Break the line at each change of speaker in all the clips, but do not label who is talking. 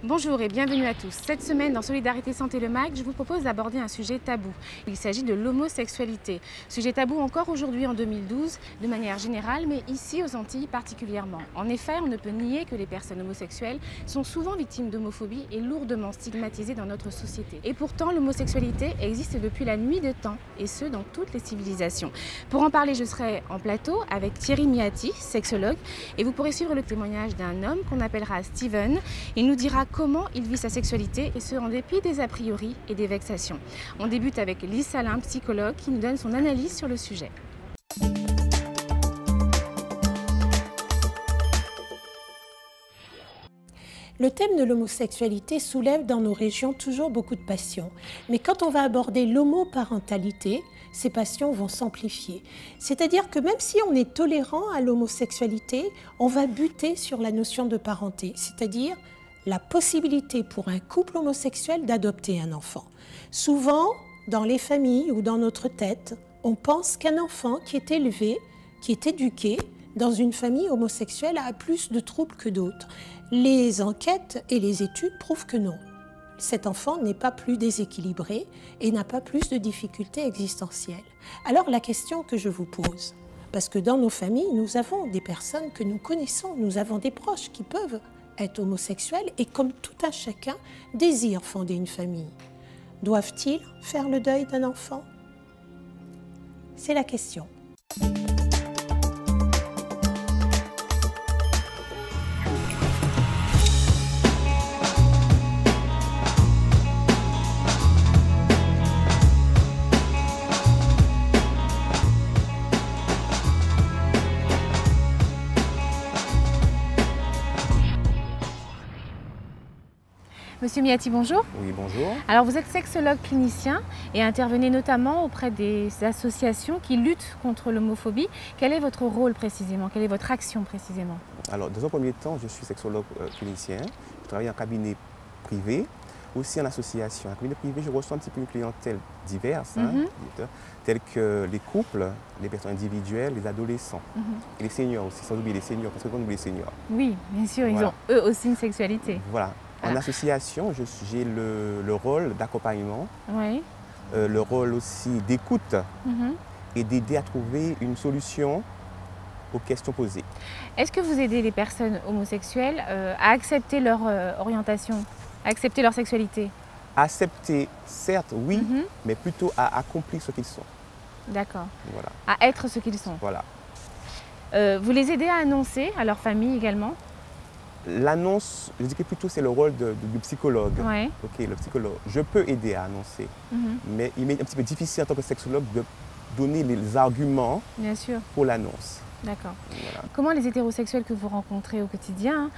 Bonjour et bienvenue à tous. Cette semaine, dans Solidarité Santé le MAC, je vous propose d'aborder un sujet tabou. Il s'agit de l'homosexualité. Sujet tabou encore aujourd'hui en 2012, de manière générale, mais ici aux Antilles particulièrement. En effet, on ne peut nier que les personnes homosexuelles sont souvent victimes d'homophobie et lourdement stigmatisées dans notre société. Et pourtant, l'homosexualité existe depuis la nuit des temps, et ce, dans toutes les civilisations. Pour en parler, je serai en plateau avec Thierry Miati, sexologue, et vous pourrez suivre le témoignage d'un homme qu'on appellera Steven. Il nous dira comment il vit sa sexualité et ce en dépit des a priori et des vexations. On débute avec Lise Salin, psychologue, qui nous donne son analyse sur le sujet.
Le thème de l'homosexualité soulève dans nos régions toujours beaucoup de passions. Mais quand on va aborder l'homoparentalité, ces passions vont s'amplifier. C'est-à-dire que même si on est tolérant à l'homosexualité, on va buter sur la notion de parenté, c'est-à-dire la possibilité pour un couple homosexuel d'adopter un enfant. Souvent, dans les familles ou dans notre tête, on pense qu'un enfant qui est élevé, qui est éduqué dans une famille homosexuelle a plus de troubles que d'autres. Les enquêtes et les études prouvent que non. Cet enfant n'est pas plus déséquilibré et n'a pas plus de difficultés existentielles. Alors la question que je vous pose, parce que dans nos familles, nous avons des personnes que nous connaissons, nous avons des proches qui peuvent être homosexuels et comme tout un chacun désire fonder une famille. Doivent-ils faire le deuil d'un enfant? C'est la question.
Monsieur Miati, bonjour.
Oui, bonjour.
Alors vous êtes sexologue clinicien et intervenez notamment auprès des associations qui luttent contre l'homophobie. Quel est votre rôle précisément? Quelle est votre action précisément?
Alors, dans un premier temps, je suis sexologue clinicien. Je travaille en cabinet privé, aussi en association. En cabinet privé, je reçois un petit peu une clientèle diverse, tels que les couples, les personnes individuelles, les adolescents et les seniors aussi, sans oublier les seniors, parce que quand on oublie les seniors.
Oui, bien sûr,
Voilà.
ils ont eux aussi une sexualité.
Voilà. En association, j'ai le rôle d'accompagnement,
Oui.
le rôle aussi d'écoute et d'aider à trouver une solution aux questions posées.
Est-ce que vous aidez les personnes homosexuelles à accepter leur orientation, à accepter leur sexualité?
Accepter, certes, oui, mais plutôt à accomplir ce qu'ils sont.
D'accord.
Voilà.
À être ce qu'ils sont.
Voilà.
Vous les aidez à annoncer à leur famille également?
L'annonce, je dirais plutôt c'est le rôle du psychologue.
Ouais.
Ok, le psychologue. Je peux aider à annoncer, mais il m'est un petit peu difficile en tant que sexologue de donner les arguments
Bien sûr.
pour l'annonce.
D'accord.
Voilà.
Comment les hétérosexuels que vous rencontrez au quotidien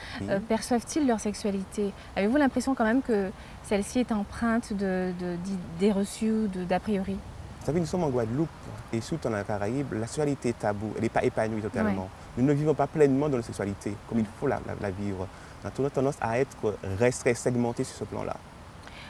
perçoivent-ils leur sexualité? Avez-vous l'impression quand même que celle-ci est empreinte d'idées reçues ou d'a priori?
Vous savez, nous sommes en Guadeloupe et surtout dans la Caraïbe, la sexualité est taboue, elle n'est pas épanouie totalement.
Ouais.
Nous ne vivons pas pleinement dans la sexualité comme il faut la vivre. On a tendance à être restreint, segmenté sur ce plan-là.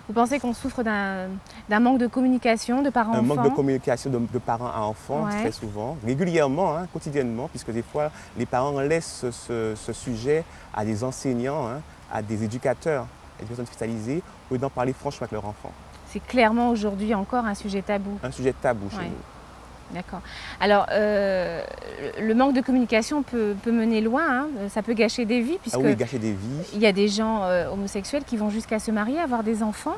Vous pensez qu'on souffre d'un manque de communication de parents-enfants?
Un manque de communication de parents à enfants, très souvent, régulièrement, quotidiennement, puisque des fois, les parents laissent ce sujet à des enseignants, à des éducateurs, à des personnes spécialisées, au lieu d'en parler franchement avec leurs enfants.
C'est clairement aujourd'hui encore un sujet tabou.
Un sujet tabou chez nous.
D'accord. Alors, le manque de communication peut mener loin, ça peut gâcher des vies, puisque
gâcher des vies.
Il y a des gens homosexuels qui vont jusqu'à se marier, avoir des enfants,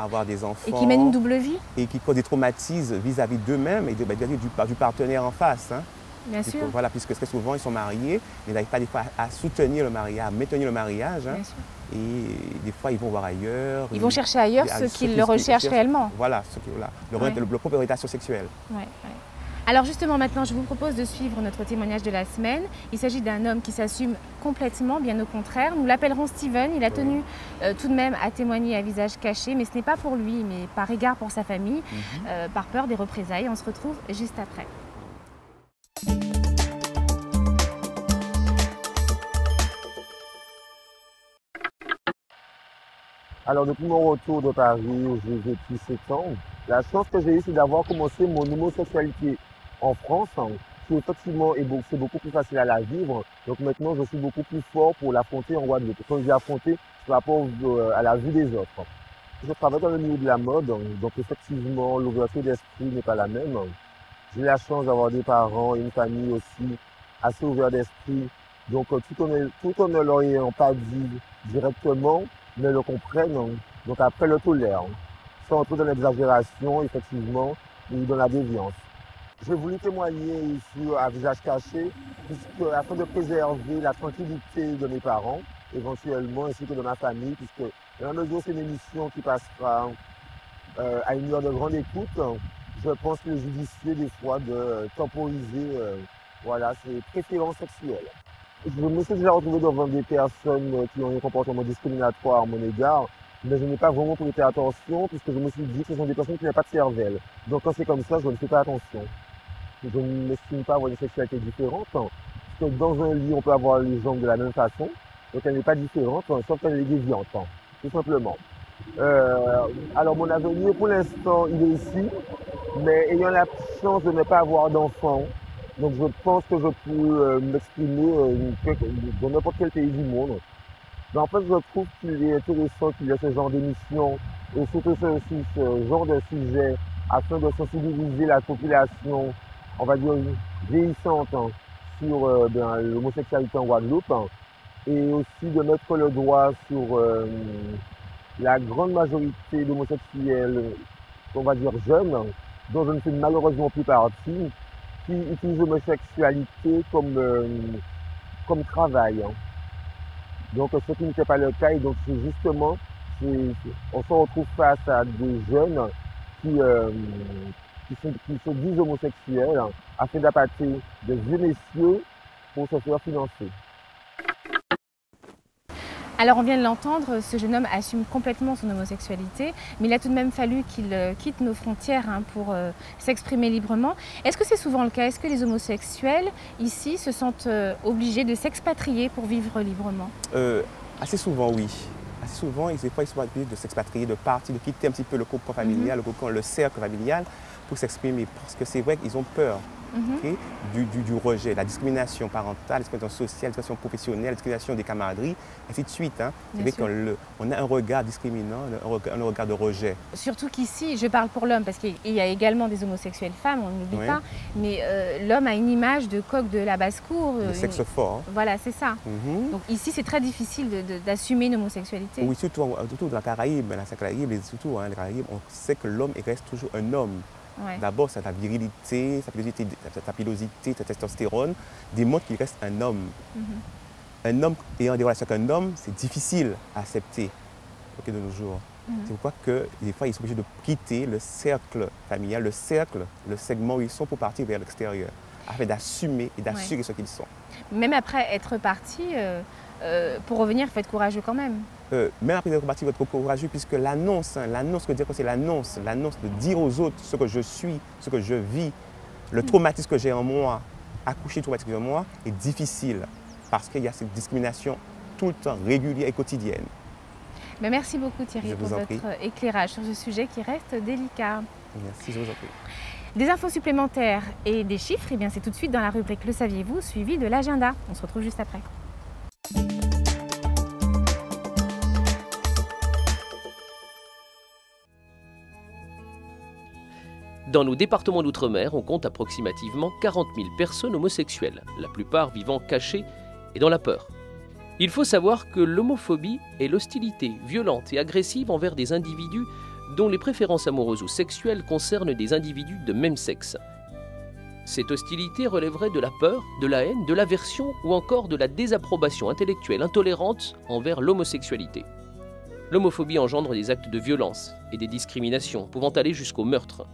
et
qui mènent une double vie.
Et qui causent des traumatismes vis-à-vis d'eux-mêmes et du partenaire en face.
Bien sûr.
Voilà, puisque très souvent ils sont mariés, ils n'arrivent pas des fois à soutenir le mariage, à maintenir le mariage.
Bien sûr.
Et des fois ils vont voir ailleurs.
Ils vont chercher ailleurs ce qu'ils recherchent réellement.
Voilà, leur propre orientation sexuelle.
Ouais. Alors justement maintenant je vous propose de suivre notre témoignage de la semaine. Il s'agit d'un homme qui s'assume complètement, bien au contraire. Nous l'appellerons Steven. Il a tenu tout de même à témoigner à visage caché, mais ce n'est pas pour lui, mais par égard pour sa famille, par peur des représailles. On se retrouve juste après.
Alors, depuis mon retour de Paris, où j'ai vécu 7 ans, la chance que j'ai eue, c'est d'avoir commencé mon homosexualité en France, qu'effectivement, c'est beaucoup plus facile à la vivre. Donc maintenant, je suis beaucoup plus fort pour l'affronter en Guadeloupe. Quand j'ai affronté par rapport à la vue des autres. Je travaille dans le milieu de la mode, donc effectivement, l'ouverture d'esprit n'est pas la même. J'ai la chance d'avoir des parents et une famille aussi assez ouverts d'esprit. Donc tout en ne leur ayant pas dit directement, mais le comprennent. Donc après, le tolèrent. Sans entrer dans l'exagération, effectivement, ou dans la déviance. J'ai voulu témoigner ici à visage caché, afin de préserver la tranquillité de mes parents, éventuellement, ainsi que de ma famille, puisque dans la mesure où c'est une émission qui passera à une heure de grande écoute, je pense qu'il est judicieux des fois de temporiser ces préférences sexuelles. Je me suis déjà retrouvé devant des personnes qui ont un comportement discriminatoire à mon égard, mais je n'ai pas vraiment prêté attention, puisque je me suis dit que ce sont des personnes qui n'ont pas de cervelle. Donc quand c'est comme ça, je ne fais pas attention. Je ne m'estime pas avoir une sexualité différente, parce que dans un lit, on peut avoir les jambes de la même façon, donc elle n'est pas différente, sauf qu'elle est déviante, tout simplement. Alors mon avenir, pour l'instant, il est ici, mais ayant la chance de ne pas avoir d'enfants, donc je pense que je peux m'exprimer dans n'importe quel pays du monde. Mais en fait, je trouve qu'il est intéressant qu'il y ait ce genre d'émission et surtout ce genre de sujet afin de sensibiliser la population, on va dire, vieillissante sur l'homosexualité en Guadeloupe et aussi de mettre le doigt sur la grande majorité d'homosexuels, on va dire jeunes, dont je ne fais malheureusement plus partie, qui utilisent l'homosexualité comme travail. Donc ce qui n'était pas le cas, et donc c'est justement, on se retrouve face à des jeunes qui se disent homosexuels afin d'appâter des vieux messieurs pour se faire financer.
Alors on vient de l'entendre, ce jeune homme assume complètement son homosexualité, mais il a tout de même fallu qu'il quitte nos frontières pour s'exprimer librement. Est-ce que c'est souvent le cas? Est-ce que les homosexuels ici se sentent obligés de s'expatrier pour vivre librement?
Assez souvent, oui. Assez souvent, des fois, ils sont obligés de s'expatrier, de partir, de quitter un petit peu le cocon familial, le cercle familial pour s'exprimer. Parce que c'est vrai qu'ils ont peur du rejet, la discrimination parentale, la discrimination sociale, la discrimination professionnelle, la discrimination des camaraderies, ainsi de suite. C'est vrai qu'on a un regard discriminant, un regard de rejet.
Surtout qu'ici, je parle pour l'homme, parce qu'il y a également des homosexuels femmes, on n'oublie pas, mais l'homme a une image de coq de la basse-cour.
De sexe fort.
Voilà, c'est ça. Donc ici, c'est très difficile d'assumer une homosexualité.
Oui, surtout dans la Caraïbe, surtout les Caraïbes, on sait que l'homme reste toujours un homme. Ouais. D'abord, c'est sa virilité, sa pilosité, sa testostérone, démontre qu'il reste un homme. Un homme ayant des relations avec un homme, c'est difficile à accepter de nos jours. C'est pourquoi que, des fois, ils sont obligés de quitter le cercle familial, le segment où ils sont pour partir vers l'extérieur, afin d'assumer et d'assurer ce qu'ils sont. Même après être parti,
pour revenir, il faut être courageux quand même.
Même après être parti, il faut être courageux, puisque l'annonce, c'est l'annonce de dire aux autres ce que je suis, ce que je vis, le traumatisme que j'ai en moi, accoucher du traumatisme en moi, est difficile, parce qu'il y a cette discrimination tout le temps, régulière et quotidienne.
Mais merci beaucoup Thierry pour votre éclairage sur ce sujet qui reste délicat.
Merci, je vous en prie.
Des infos supplémentaires et des chiffres, eh bien c'est tout de suite dans la rubrique Le saviez-vous, suivi de l'agenda. On se retrouve juste après.
Dans nos départements d'outre-mer, on compte approximativement 40 000 personnes homosexuelles, la plupart vivant cachées et dans la peur. Il faut savoir que l'homophobie est l'hostilité violente et agressive envers des individus dont les préférences amoureuses ou sexuelles concernent des individus de même sexe. Cette hostilité relèverait de la peur, de la haine, de l'aversion ou encore de la désapprobation intellectuelle intolérante envers l'homosexualité. L'homophobie engendre des actes de violence et des discriminations pouvant aller jusqu'au meurtre.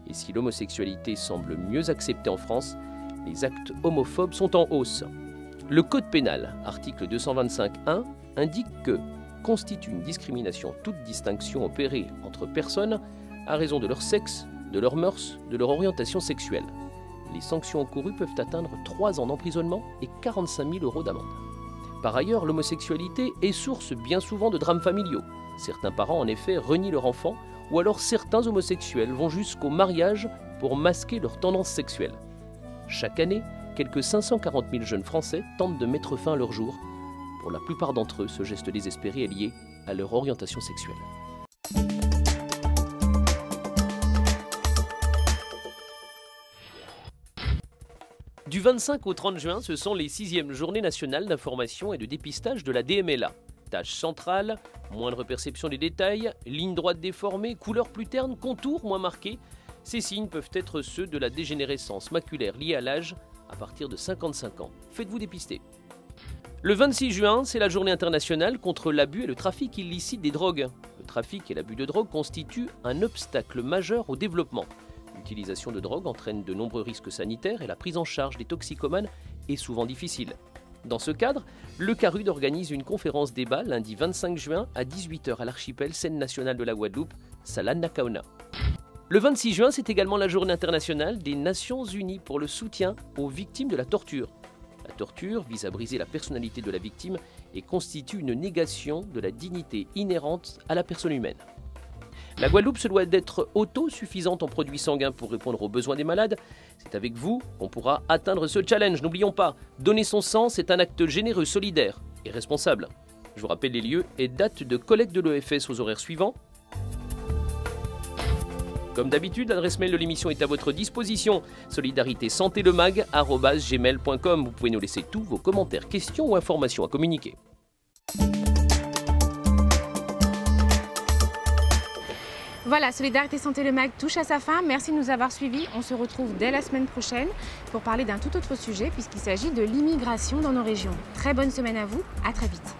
Et si l'homosexualité semble mieux acceptée en France, les actes homophobes sont en hausse. Le Code pénal, article 225.1, indique que constitue une discrimination toute distinction opérée entre personnes à raison de leur sexe, de leurs mœurs, de leur orientation sexuelle. Les sanctions encourues peuvent atteindre 3 ans d'emprisonnement et 45 000 € d'amende. Par ailleurs, l'homosexualité est source bien souvent de drames familiaux. Certains parents, en effet, renient leur enfant, ou alors certains homosexuels vont jusqu'au mariage pour masquer leur tendance sexuelle. Chaque année, quelques 540 000 jeunes Français tentent de mettre fin à leur jour. Pour la plupart d'entre eux, ce geste désespéré est lié à leur orientation sexuelle. Du 25 au 30 juin, ce sont les 6e journées nationales d'information et de dépistage de la DMLA. Tâche centrale, moindre perception des détails, ligne droite déformée, couleur plus terne, contour moins marqué. Ces signes peuvent être ceux de la dégénérescence maculaire liée à l'âge à partir de 55 ans. Faites-vous dépister. Le 26 juin, c'est la journée internationale contre l'abus et le trafic illicite des drogues. Le trafic et l'abus de drogue constituent un obstacle majeur au développement. L'utilisation de drogue entraîne de nombreux risques sanitaires et la prise en charge des toxicomanes est souvent difficile. Dans ce cadre, le CARUD organise une conférence débat lundi 25 juin à 18 h à l'archipel scène nationale de la Guadeloupe, Salan Nakaona. Le 26 juin, c'est également la journée internationale des Nations Unies pour le soutien aux victimes de la torture. La torture vise à briser la personnalité de la victime et constitue une négation de la dignité inhérente à la personne humaine. La Guadeloupe se doit d'être autosuffisante en produits sanguins pour répondre aux besoins des malades. C'est avec vous qu'on pourra atteindre ce challenge. N'oublions pas, donner son sang, c'est un acte généreux, solidaire et responsable. Je vous rappelle les lieux et dates de collecte de l'EFS aux horaires suivants. Comme d'habitude, l'adresse mail de l'émission est à votre disposition, solidaritésantélemag@gmail.com. Vous pouvez nous laisser tous vos commentaires, questions ou informations à communiquer.
Voilà, Solidarité Santé Le Mag touche à sa fin. Merci de nous avoir suivis. On se retrouve dès la semaine prochaine pour parler d'un tout autre sujet puisqu'il s'agit de l'immigration dans nos régions. Très bonne semaine à vous, à très vite.